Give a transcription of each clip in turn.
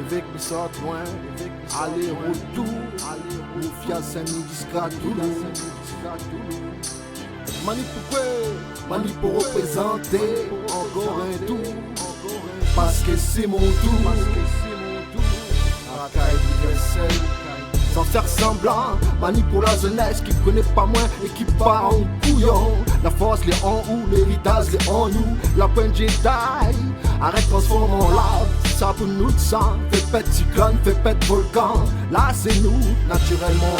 vecs me sortent loin, aller-retour, Mafia Saint-Midi Mani pour quoi? Mani pour représenter encore un tour, parce que c'est mon tour. Racaille universelle, sans faire semblant, mani pour la jeunesse qui connaît pas moins et qui part en couillon. La force les en ou, l'héritage les en nous, la pointe Jedi. Arrête transforme en lave, ça pour nous de sang. Fais pète cyclone, fais pète volcan. Là c'est nous, naturellement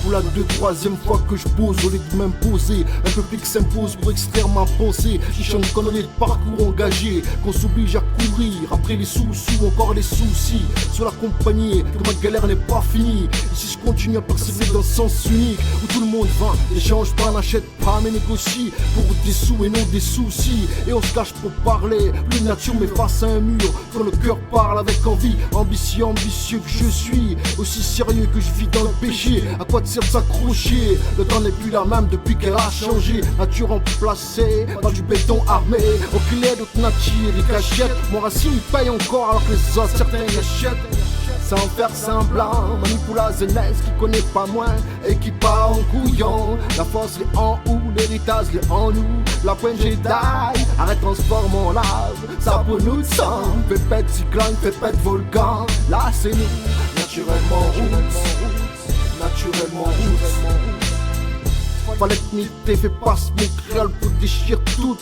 pour la troisième fois que je pose, au lieu de m'imposer, un public s'impose pour extrêmement penser. Ils chantent conneries de parcours engagé, qu'on s'oblige à courir après les sous-sous, encore les soucis. Sur la compagnie, que ma galère n'est pas finie. Et si je continue à persévérer dans le sens unique, où tout le monde vend, échange pas, n'achète pas, mais négocie pour des sous et non des soucis. Et on se cache pour parler, plus nature mais face à un mur, quand le cœur parle avec envie. Ambitieux que je suis, aussi sérieux que je vis dans le péché. À quoi te sert s'accrocher? Le temps n'est plus la même depuis qu'elle a changé. Nature remplacée par du béton armé. Aucune aide d'autre nature et cachette. Mon racine paye encore alors que les autres certains achètent. Sans faire semblant, manipule la jeunesse qui connaît pas moins et qui part en couillon. La force les en ou, l'héritage les en nous. La pointe Jedi, arrête transforme en lave. Ça pour nous de sang, fait pète cyclone, fait pète volcan. Là c'est nous, naturellement fallait que m'ité fait passe mon créole pour déchirer tout.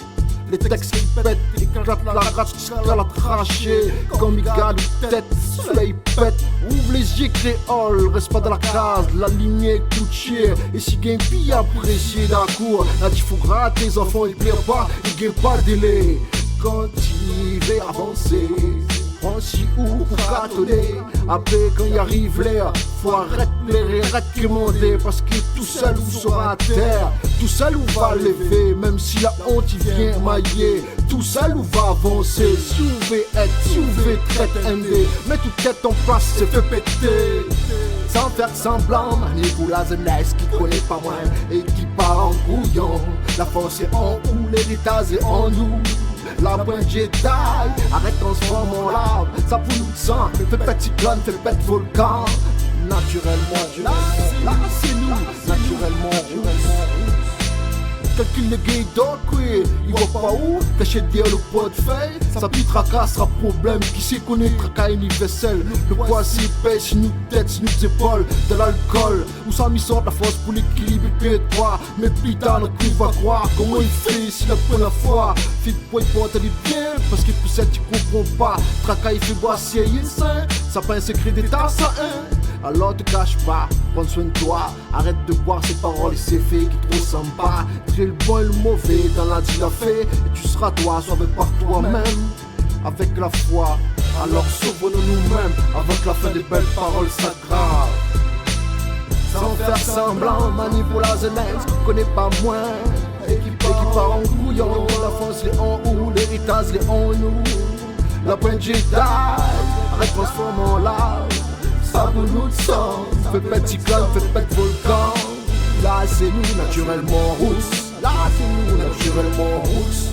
Les textes qui pètent, éclatent la rage jusqu'à la trachée. Comme Miguel ou tête, soleil pète. Ouvre les yeux créole, reste pas dans la case. La lignée coûte cher. Et si gagne vie apprécié d'un cours, là tu faut gratter tes enfants, ils plairent pas, ils gagnent pas de délai. Continuez à avancer. Si ou pour cartonner. Après quand y arrive l'air, faut arrêter les recommander. Parce que tout seul vous sera à terre, tout seul vous va lever. Même si la honte y vient mailler, tout seul vous va avancer. Si vous voulez être, si vous voulez traiter MD, mets toute tête en place, c'est fait péter. Sans faire semblant, mani pour la jeunesse qui connaît pas moins et qui part en couillon. La force est en ou, l'héritage est en nous. La pointe Jedi, arrête transforme en lave. Ça pour nous de sang, fais pète cyclone, fais pète volcan. Naturellement, là c'est nous, naturellement. Calcule le gay dog, oui, il va pas où? T'achètes derrière le portefeuille, ça puis tracassera problème. Qui sait connaître tracas universel? Le poids c'est épais, si nous tête, si nous épaules, de l'alcool. Où ça m'y sort la force pour l'équilibre et puis toi. Mais plus tard, notre cul va croire comment il fait si la première fois. Fit pour y porter bien, parce que plus ça tu comprends pas. Tracas il fait boire, c'est sain, ça pas un secret d'état, ça hein. Alors te cache pas, prends soin de toi. Arrête de boire ces paroles et ces faits qui trop sympa. Très le bon et le mauvais dans la dit la fait. Et tu seras toi, sauvé par toi-même. Avec la foi, alors sauvons-nous nous-mêmes. Avec la fin des belles paroles sacrales. Sans faire semblant, manipule la jeunesse qui connaît pas moins et qui part en couillon. La force les en ou, l'héritage les en nous. La pointe Jedi, arrête transforme en lave. Ça pour nous de sang, fais pète cyclone, fais pète volcan. Là c'est nous naturellement rousses, là c'est nous naturellement rousses.